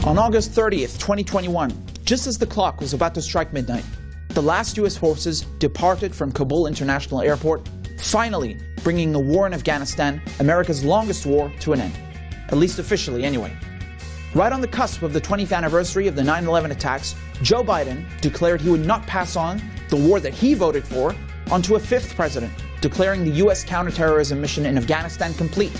On August 30th, 2021, just as the clock was about to strike midnight, the last U.S. forces departed from Kabul International Airport, finally bringing the war in Afghanistan, America's longest war, to an end. At least officially, anyway. Right on the cusp of the 20th anniversary of the 9/11 attacks, Joe Biden declared he would not pass on the war that he voted for onto a fifth president, declaring the U.S. counterterrorism mission in Afghanistan complete.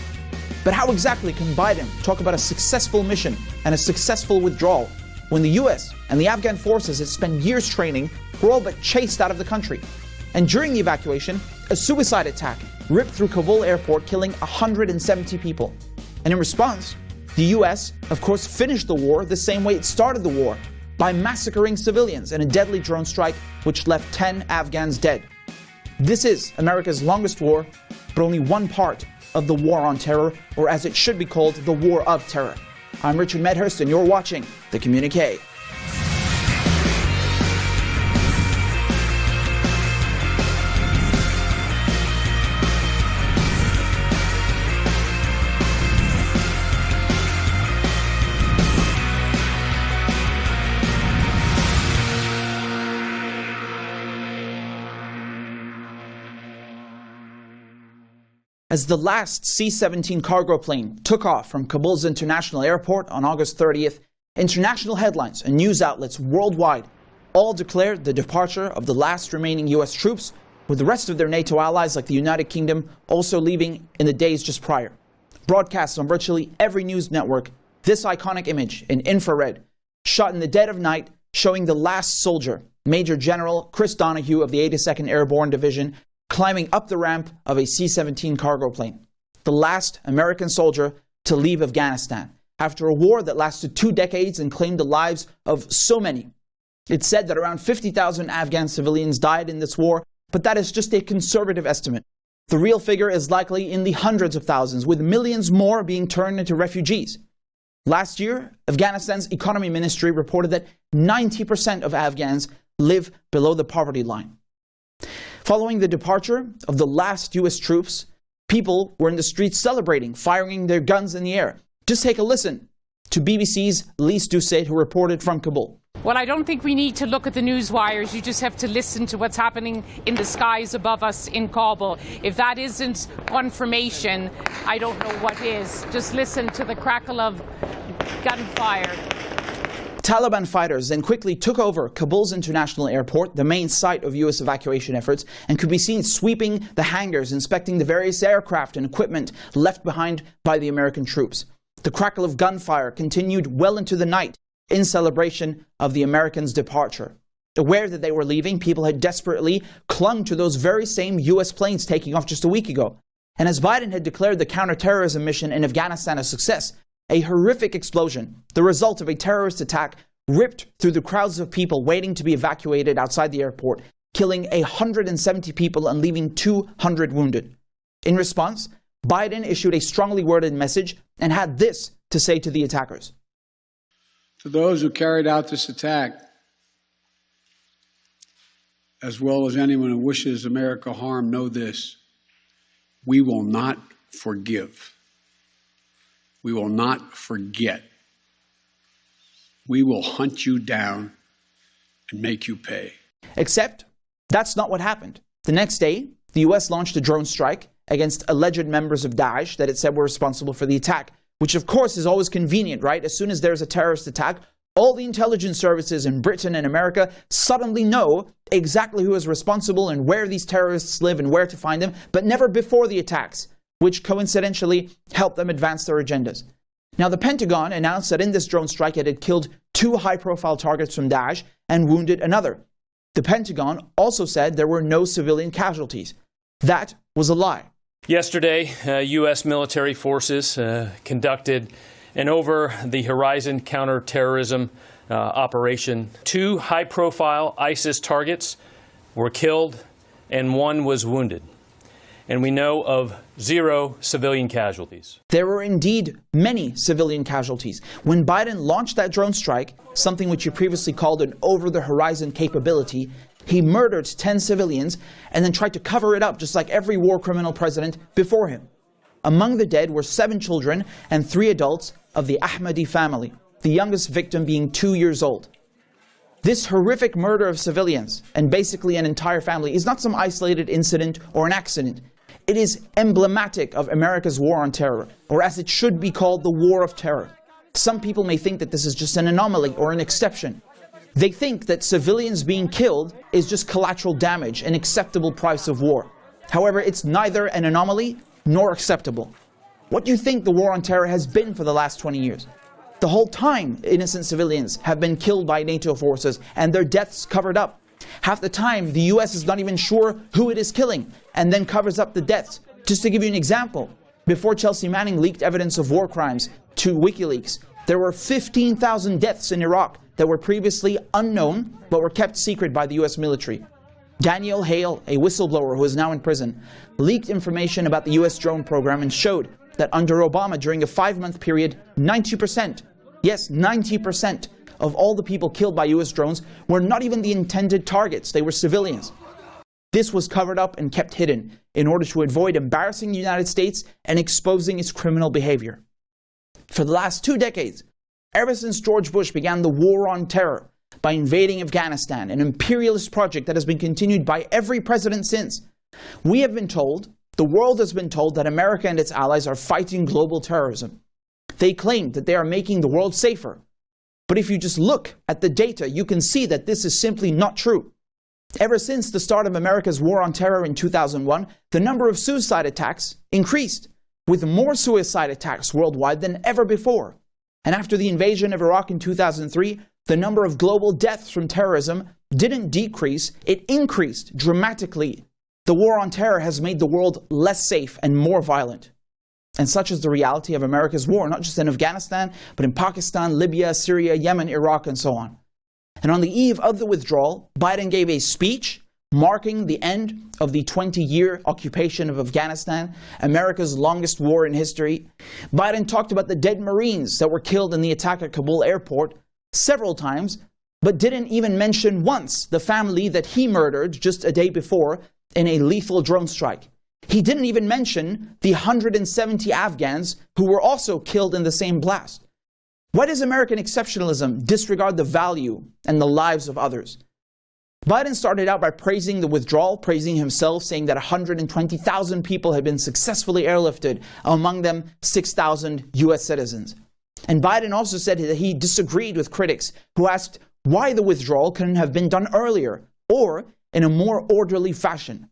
But how exactly can Biden talk about a successful mission and a successful withdrawal when the U.S. and the Afghan forces it spent years training were all but chased out of the country? And during the evacuation, a suicide attack ripped through Kabul airport, killing 170 people. And in response, the U.S., of course, finished the war the same way it started the war, by massacring civilians in a deadly drone strike which left 10 Afghans dead. This is America's longest war, but only one part of the war on terror, or as it should be called, the war of terror. I'm Richard Medhurst, and you're watching the Communiqué. As the last C-17 cargo plane took off from Kabul's international airport on August 30th, international headlines and news outlets worldwide all declared the departure of the last remaining U.S. troops, with the rest of their NATO allies like the United Kingdom also leaving in the days just prior. Broadcast on virtually every news network, this iconic image in infrared, shot in the dead of night, showing the last soldier, Major General Chris Donahue of the 82nd Airborne Division, climbing up the ramp of a C-17 cargo plane. The last American soldier to leave Afghanistan, after a war that lasted 2 decades and claimed the lives of so many. It's said that around 50,000 Afghan civilians died in this war, but that is just a conservative estimate. The real figure is likely in the hundreds of thousands, with millions more being turned into refugees. Last year, Afghanistan's economy ministry reported that 90% of Afghans live below the poverty line. Following the departure of the last U.S. troops, people were in the streets celebrating, firing their guns in the air. Just take a listen to BBC's Lise Doucet, who reported from Kabul. Well, I don't think we need to look at the news wires. You just have to listen to what's happening in the skies above us in Kabul. If that isn't confirmation, I don't know what is. Just listen to the crackle of gunfire. Taliban fighters then quickly took over Kabul's international airport, the main site of U.S. evacuation efforts, and could be seen sweeping the hangars, inspecting the various aircraft and equipment left behind by the American troops. The crackle of gunfire continued well into the night in celebration of the Americans' departure. Aware that they were leaving, people had desperately clung to those very same U.S. planes taking off just a week ago. And as Biden had declared the counterterrorism mission in Afghanistan a success, a horrific explosion, the result of a terrorist attack, ripped through the crowds of people waiting to be evacuated outside the airport, killing 170 people and leaving 200 wounded. In response, Biden issued a strongly worded message and had this to say to the attackers. To those who carried out this attack, as well as anyone who wishes America harm, know this: we will not forgive. We will not forget. We will hunt you down and make you pay. Except, that's not what happened. The next day, the U.S. launched a drone strike against alleged members of Daesh that it said were responsible for the attack, which of course is always convenient, right? As soon as there's a terrorist attack, all the intelligence services in Britain and America suddenly know exactly who is responsible and where these terrorists live and where to find them, but never before the attacks, which coincidentally helped them advance their agendas. Now, the Pentagon announced that in this drone strike it had killed 2 high-profile targets from Daesh and wounded another. The Pentagon also said there were no civilian casualties. That was a lie. Yesterday, U.S. military forces conducted an over-the-horizon counterterrorism operation. 2 high-profile ISIS targets were killed and 1 was wounded. And we know of 0 civilian casualties. There were indeed many civilian casualties. When Biden launched that drone strike, something which he previously called an over-the-horizon capability, he murdered 10 civilians and then tried to cover it up just like every war criminal president before him. Among the dead were 7 children and 3 adults of the Ahmadi family. the youngest victim being 2 years old. This horrific murder of civilians, and basically an entire family, is not some isolated incident or an accident. It is emblematic of America's war on terror, or as it should be called, the war of terror. Some people may think that this is just an anomaly or an exception. They think that civilians being killed is just collateral damage, an acceptable price of war. However, it's neither an anomaly nor acceptable. What do you think the war on terror has been for the last 20 years? The whole time, innocent civilians have been killed by NATO forces and their deaths covered up. Half the time, the US is not even sure who it is killing and then covers up the deaths. Just to give you an example, before Chelsea Manning leaked evidence of war crimes to WikiLeaks, there were 15,000 deaths in Iraq that were previously unknown but were kept secret by the US military. Daniel Hale, a whistleblower who is now in prison, leaked information about the US drone program and showed that under Obama, during a 5-month period, 90%, yes, 90% of all the people killed by US drones were not even the intended targets, they were civilians. This was covered up and kept hidden in order to avoid embarrassing the United States and exposing its criminal behavior. For the last 2 decades, ever since George Bush began the war on terror by invading Afghanistan, an imperialist project that has been continued by every president since, we have been told, the world has been told, that America and its allies are fighting global terrorism. They claim that they are making the world safer. But if you just look at the data, you can see that this is simply not true. Ever since the start of America's war on terror in 2001, the number of suicide attacks increased, with more suicide attacks worldwide than ever before. And after the invasion of Iraq in 2003, the number of global deaths from terrorism didn't decrease, it increased dramatically. The war on terror has made the world less safe and more violent. And such is the reality of America's war, not just in Afghanistan, but in Pakistan, Libya, Syria, Yemen, Iraq, and so on. And on the eve of the withdrawal, Biden gave a speech marking the end of the 20-year occupation of Afghanistan, America's longest war in history. Biden talked about the dead Marines that were killed in the attack at Kabul airport several times, but didn't even mention once the family that he murdered just a day before in a lethal drone strike. He didn't even mention the 170 Afghans who were also killed in the same blast. Why does American exceptionalism disregard the value and the lives of others? Biden started out by praising the withdrawal, praising himself, saying that 120,000 people had been successfully airlifted, among them 6,000 US citizens. And Biden also said that he disagreed with critics who asked why the withdrawal couldn't have been done earlier or in a more orderly fashion.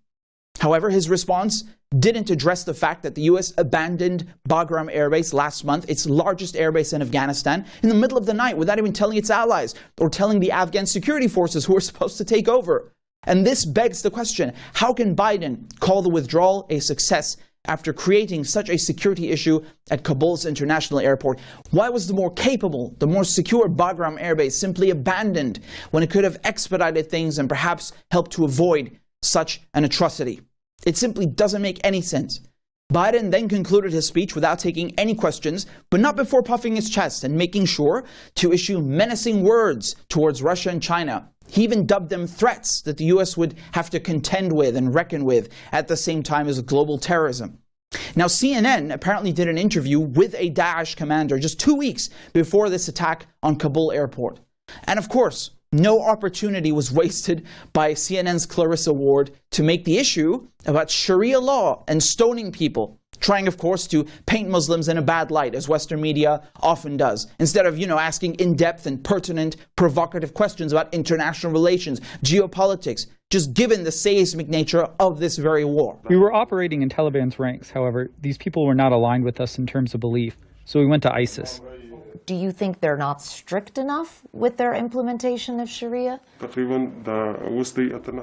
However, his response didn't address the fact that the US abandoned Bagram Air Base last month, its largest airbase in Afghanistan, in the middle of the night without even telling its allies or telling the Afghan security forces who were supposed to take over. And this begs the question, how can Biden call the withdrawal a success after creating such a security issue at Kabul's international airport? Why was the more capable, the more secure Bagram Air Base simply abandoned when it could have expedited things and perhaps helped to avoid such an atrocity? It simply doesn't make any sense. Biden then concluded his speech without taking any questions, but not before puffing his chest and making sure to issue menacing words towards Russia and China. He even dubbed them threats that the US would have to contend with and reckon with at the same time as global terrorism. Now, CNN apparently did an interview with a Daesh commander just 2 weeks before this attack on Kabul airport. And of course, no opportunity was wasted by CNN's Clarissa Ward to make the issue about Sharia law and stoning people, trying, of course, to paint Muslims in a bad light, as Western media often does, instead of, asking in-depth and pertinent, provocative questions about international relations, geopolitics, just given the seismic nature of this very war. We were operating in Taliban's ranks, however. These people were not aligned with us in terms of belief, so we went to ISIS. Do you think they're not strict enough with their implementation of Sharia?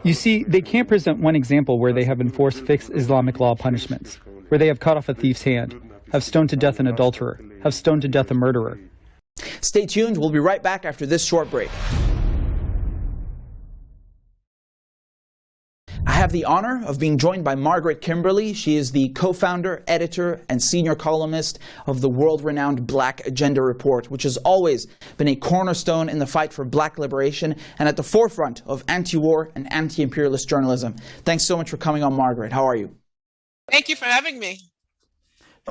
You see, they can't present one example where they have enforced fixed Islamic law punishments, where they have cut off a thief's hand, have stoned to death an adulterer, have stoned to death a murderer. Stay tuned. We'll be right back after this short break. I have the honor of being joined by Margaret Kimberley. She is the co-founder, editor, and senior columnist of the world-renowned Black Agenda Report, which has always been a cornerstone in the fight for black liberation and at the forefront of anti-war and anti-imperialist journalism. Thanks so much for coming on, Margaret. How are you? Thank you for having me.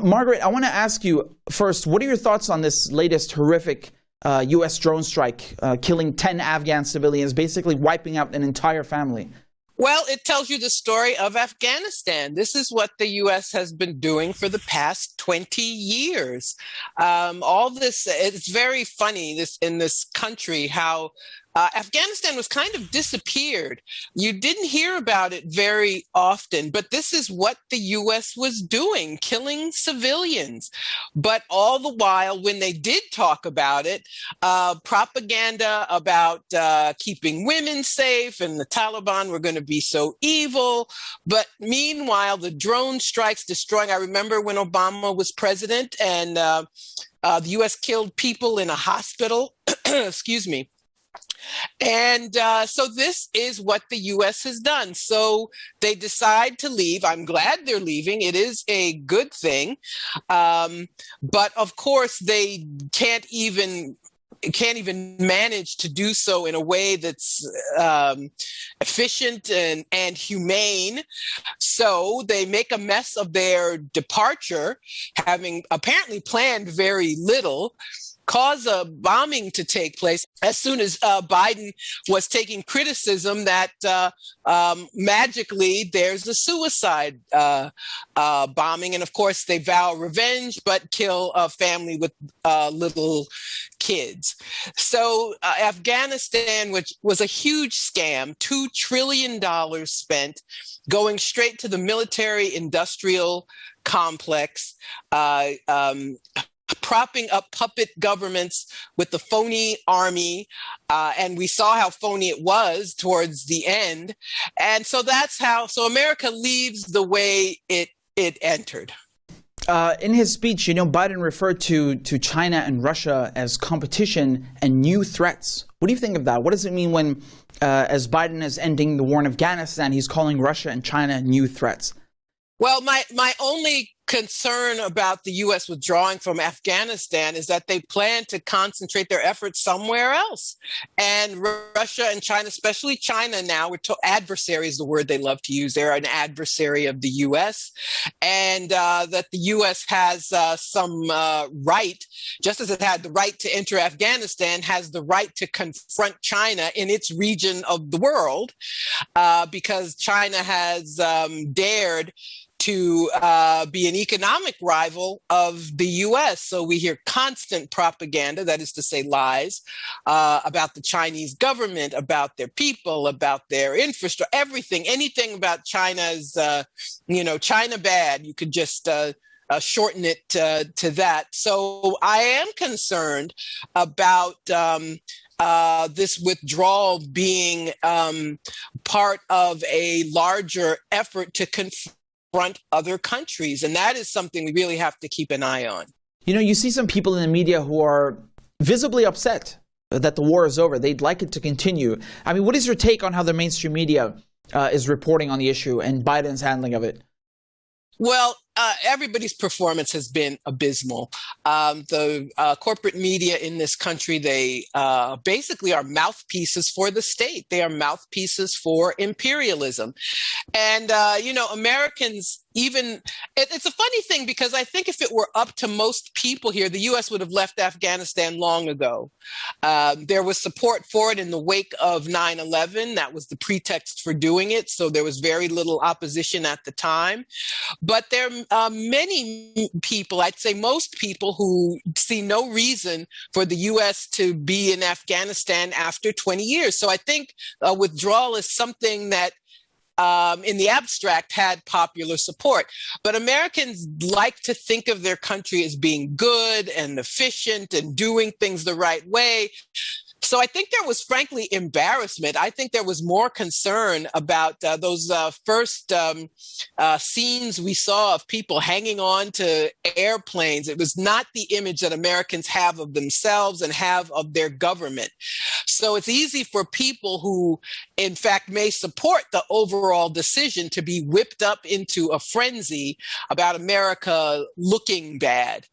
Margaret, I want to ask you first, what are your thoughts on this latest horrific U.S. drone strike, killing 10 Afghan civilians, basically wiping out an entire family. Well, it tells you the story of Afghanistan. This is what the U.S. has been doing for the past 20 years. All this, it's very funny in this country how Afghanistan was kind of disappeared. You didn't hear about it very often, but this is what the U.S. was doing, killing civilians. But all the while, when they did talk about it, propaganda about keeping women safe and the Taliban were going to be so evil. But meanwhile, the drone strikes destroying. I remember when Obama was president and the U.S. killed people in a hospital. Excuse me. And so this is what the U.S. has done. So they decide to leave. I'm glad they're leaving. It is a good thing. But of course, they can't even manage to do so in a way that's efficient and humane. So they make a mess of their departure, having apparently planned very little, cause a bombing to take place as soon as Biden was taking criticism that magically there's a suicide bombing. And of course, they vow revenge, but kill a family with little kids. So Afghanistan, which was a huge scam, $2 trillion spent, going straight to the military-industrial complex, propping up puppet governments with the phony army. And we saw how phony it was towards the end. And so so America leaves the way it entered. In his speech, Biden referred to China and Russia as competition and new threats. What do you think of that? What does it mean when, as Biden is ending the war in Afghanistan, he's calling Russia and China new threats? Well, my only concern about the U.S. withdrawing from Afghanistan is that they plan to concentrate their efforts somewhere else. And Russia and China, especially China now, adversary is the word they love to use. They're an adversary of the U.S. And that the U.S. has some right, just as it had the right to enter Afghanistan, has the right to confront China in its region of the world, because China has dared to be an economic rival of the U.S. So we hear constant propaganda, that is to say lies, about the Chinese government, about their people, about their infrastructure, everything, anything about China's, China bad. You could just shorten it to that. So I am concerned about this withdrawal being part of a larger effort to confront other countries. And that is something we really have to keep an eye on. You see some people in the media who are visibly upset that the war is over. They'd like it to continue. I mean, what is your take on how the mainstream media is reporting on the issue and Biden's handling of it? Well, everybody's performance has been abysmal. The corporate media in this country, they basically are mouthpieces for the state. They are mouthpieces for imperialism. And, Americans it's a funny thing, because I think if it were up to most people here, the U.S. would have left Afghanistan long ago. There was support for it in the wake of 9/11. That was the pretext for doing it. So there was very little opposition at the time. But there are many people, I'd say most people, who see no reason for the U.S. to be in Afghanistan after 20 years. So I think withdrawal is something that in the abstract had popular support. But Americans like to think of their country as being good and efficient and doing things the right way. So I think there was, frankly, embarrassment. I think there was more concern about those first scenes we saw of people hanging on to airplanes. It was not the image that Americans have of themselves and have of their government. So it's easy for people who, in fact, may support the overall decision to be whipped up into a frenzy about America looking bad.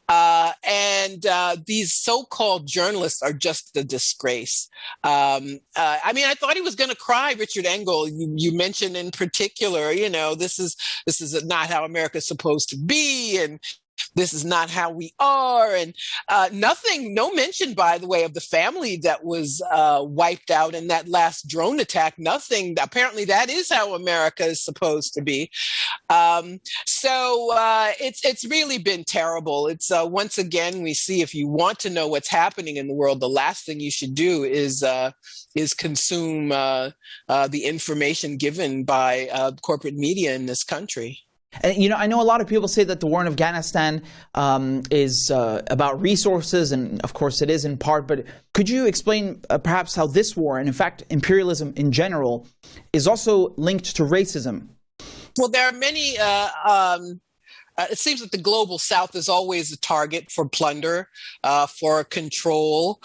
And these so-called journalists are just a disgrace. I thought he was going to cry, Richard Engel. You mentioned in particular, this is not how America's supposed to be, and this is not how we are. And no mention, by the way, of the family that was wiped out in that last drone attack. Nothing. Apparently that is how America is supposed to be. So it's really been terrible. It's once again, we see, if you want to know what's happening in the world, the last thing you should do is consume the information given by corporate media in this country. And, I know a lot of people say that the war in Afghanistan is about resources, and of course it is in part, but could you explain perhaps how this war, and in fact imperialism in general, is also linked to racism? Well, there are many it seems that the global South is always a target for plunder, for control,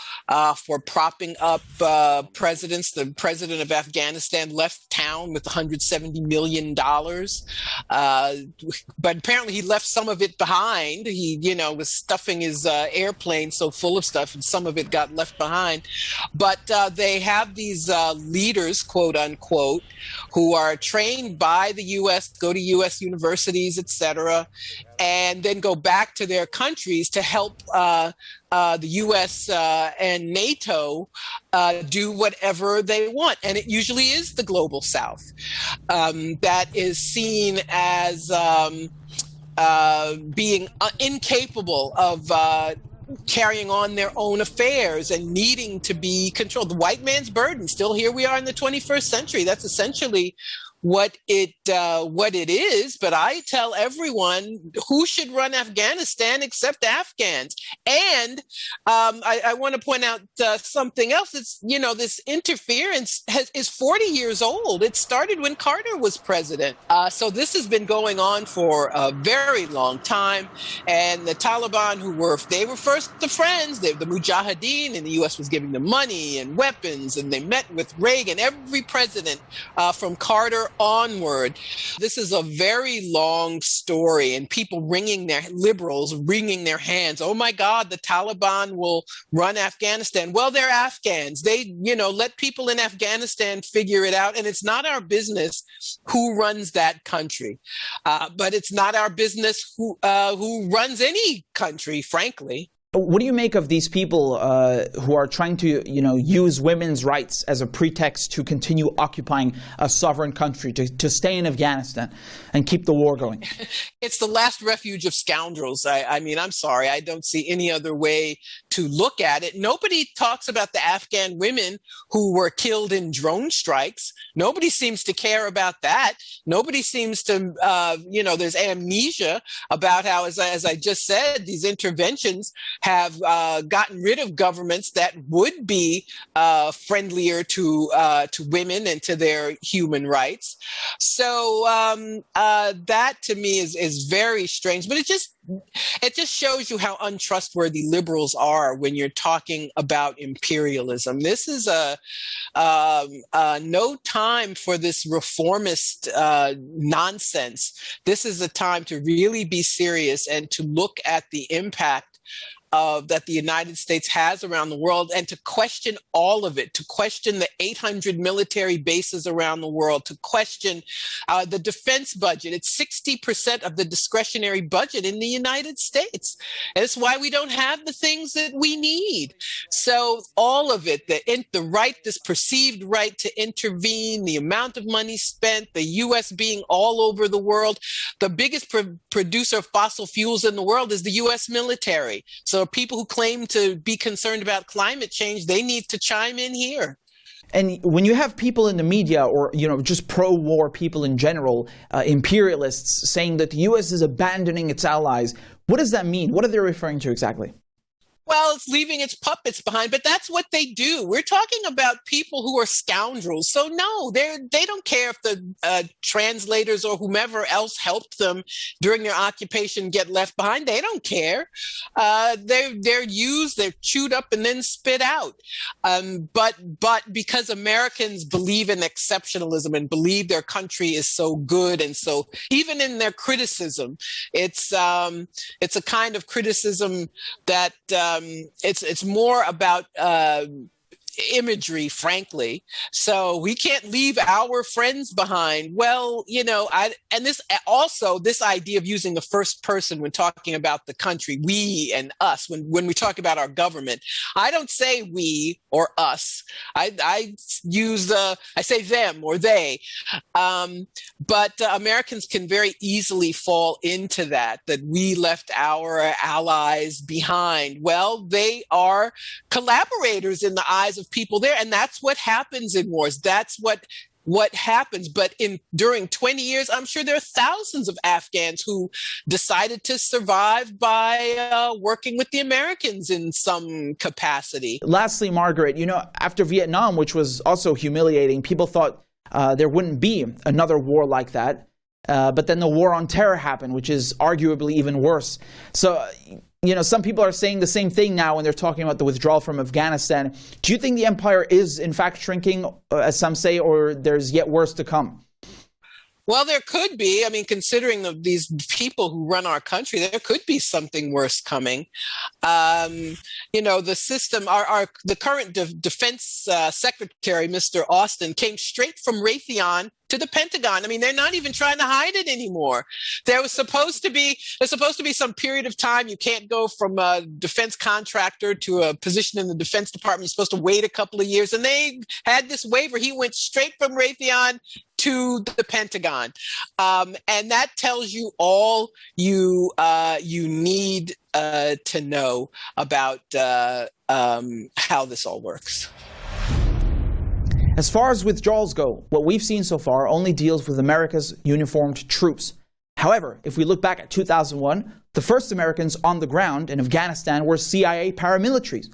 for propping up presidents. The president of Afghanistan left town with $170 million. But apparently he left some of it behind. He, was stuffing his airplane so full of stuff, and some of it got left behind. But they have these leaders, quote unquote, who are trained by the U.S., go to U.S. universities, etc., and then go back to their countries to help the U.S. And NATO do whatever they want. And it usually is the global South that is seen as being incapable of carrying on their own affairs and needing to be controlled. The white man's burden. Still, here we are in the 21st century. That's essentially what it is. But I tell everyone, who should run Afghanistan except Afghans? And I want to point out something else. It's, this interference is 40 years old. It started when Carter was president. So this has been going on for a very long time. And the Taliban, they were first the friends, the Mujahideen, and the U.S. was giving them money and weapons, and they met with Reagan, every president from Carter onward. This is a very long story, and people liberals wringing their hands. Oh my God, the Taliban will run Afghanistan. Well, they're Afghans. They, let people in Afghanistan figure it out. And it's not our business who runs that country. But it's not our business who runs any country, frankly. What do you make of these people who are trying to, use women's rights as a pretext to continue occupying a sovereign country, to stay in Afghanistan and keep the war going? It's the last refuge of scoundrels. I mean, I'm sorry. I don't see any other way to look at it. Nobody talks about the Afghan women who were killed in drone strikes. Nobody seems to care about that. Nobody seems to, there's amnesia about how, as I just said, these interventions have gotten rid of governments that would be friendlier to women and to their human rights. So that to me is very strange. But it just shows you how untrustworthy liberals are when you're talking about imperialism. This is no time for this reformist nonsense. This is a time to really be serious and to look at the impact that the United States has around the world, and to question all of it, to question the 800 military bases around the world, to question the defense budget. It's 60% of the discretionary budget in the United States. And it's why we don't have the things that we need. So all of it, the right, this perceived right to intervene, the amount of money spent, the U.S. being all over the world. The biggest producer of fossil fuels in the world is the U.S. military. So people who claim to be concerned about climate change, they need to chime in here. And when you have people in the media, or just pro-war people in general, imperialists, saying that the U.S. is abandoning its allies, what does that mean? What are they referring to exactly? Well, it's leaving its puppets behind, but that's what they do. We're talking about people who are scoundrels. So no, they don't care if the translators or whomever else helped them during their occupation get left behind. They don't care. They're used, they're chewed up and then spit out. But because Americans believe in exceptionalism and believe their country is so good, and so even in their criticism, it's a kind of criticism that it's more about imagery, frankly. So we can't leave our friends behind. Well, this idea of using the first person when talking about the country, we and us, when we talk about our government, I don't say we or us. I say them or they. But Americans can very easily fall into that we left our allies behind. Well, they are collaborators in the eyes of people there, and that's what happens in wars. That's what happens. But during 20 years, I'm sure there are thousands of Afghans who decided to survive by working with the Americans in some capacity. Lastly, Margaret, after Vietnam, which was also humiliating, people thought there wouldn't be another war like that. But then the war on terror happened, which is arguably even worse. So, some people are saying the same thing now when they're talking about the withdrawal from Afghanistan. Do you think the empire is, in fact, shrinking, as some say, or there's yet worse to come? Well, there could be. I mean, considering these people who run our country, there could be something worse coming. The system, the current defense secretary, Mr. Austin, came straight from Raytheon to the Pentagon. I mean, they're not even trying to hide it anymore. There's supposed to be some period of time. You can't go from a defense contractor to a position in the Defense Department. You're supposed to wait a couple of years. And they had this waiver. He went straight from Raytheon to the Pentagon. And that tells you all you need to know about how this all works. As far as withdrawals go, what we've seen so far only deals with America's uniformed troops. However, if we look back at 2001, the first Americans on the ground in Afghanistan were CIA paramilitaries.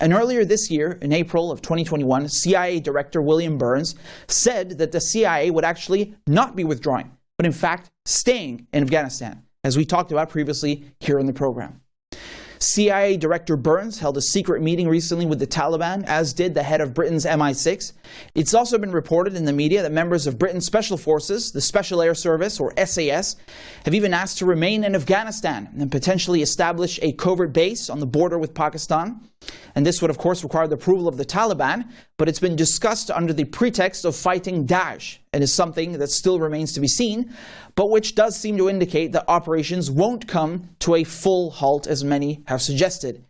And earlier this year, in April of 2021, CIA Director William Burns said that the CIA would actually not be withdrawing, but in fact staying in Afghanistan, as we talked about previously here in the program. CIA Director Burns held a secret meeting recently with the Taliban, as did the head of Britain's MI6. It's also been reported in the media that members of Britain's Special Forces, the Special Air Service, or SAS, have even asked to remain in Afghanistan and potentially establish a covert base on the border with Pakistan. And this would, of course, require the approval of the Taliban, but it's been discussed under the pretext of fighting Daesh, and is something that still remains to be seen, but which does seem to indicate that operations won't come to a full halt, as many have suggested.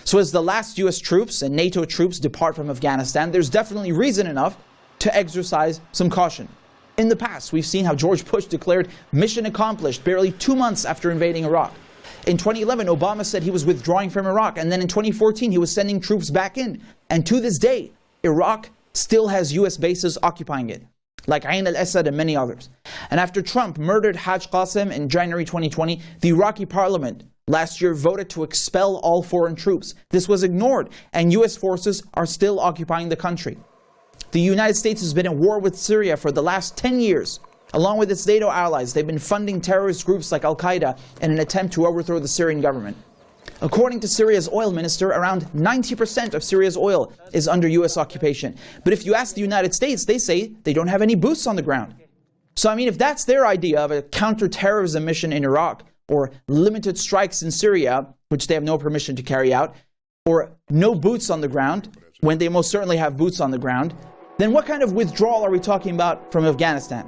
So as the last US troops and NATO troops depart from Afghanistan, there's definitely reason enough to exercise some caution. In the past, we've seen how George Bush declared mission accomplished barely 2 months after invading Iraq. In 2011, Obama said he was withdrawing from Iraq, and then in 2014, he was sending troops back in. And to this day, Iraq still has US bases occupying it, like Ain al-Assad and many others. And after Trump murdered Haj Qasem in January 2020, the Iraqi parliament last year voted to expel all foreign troops. This was ignored, and US forces are still occupying the country. The United States has been at war with Syria for the last 10 years. Along with its NATO allies, they've been funding terrorist groups like Al-Qaeda in an attempt to overthrow the Syrian government. According to Syria's oil minister, around 90% of Syria's oil is under US occupation. But if you ask the United States, they say they don't have any boots on the ground. So I mean, if that's their idea of a counter-terrorism mission in Iraq, or limited strikes in Syria, which they have no permission to carry out, or no boots on the ground, when they most certainly have boots on the ground, then what kind of withdrawal are we talking about from Afghanistan?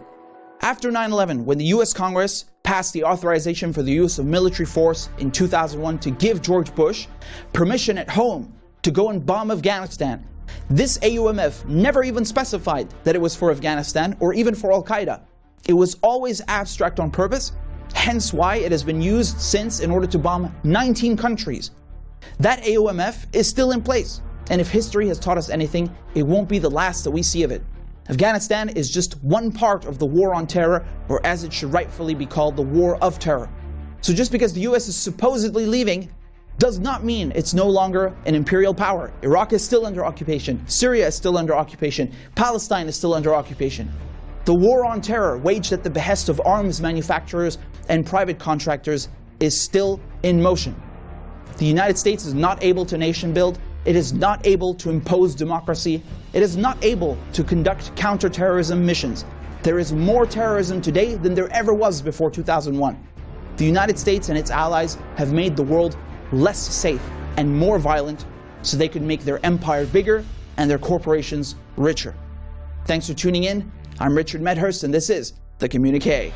After 9/11, when the US Congress passed the authorization for the use of military force in 2001 to give George Bush permission at home to go and bomb Afghanistan, this AUMF never even specified that it was for Afghanistan or even for Al-Qaeda. It was always abstract on purpose, hence why it has been used since in order to bomb 19 countries. That AUMF is still in place, and if history has taught us anything, it won't be the last that we see of it. Afghanistan is just one part of the war on terror, or as it should rightfully be called, the war of terror. So just because the US is supposedly leaving does not mean it's no longer an imperial power. Iraq is still under occupation. Syria is still under occupation. Palestine is still under occupation. The war on terror, waged at the behest of arms manufacturers and private contractors, is still in motion. The United States is not able to nation build. It is not able to impose democracy. It is not able to conduct counterterrorism missions. There is more terrorism today than there ever was before 2001. The United States and its allies have made the world less safe and more violent so they could make their empire bigger and their corporations richer. Thanks for tuning in. I'm Richard Medhurst, and this is the Communiqué.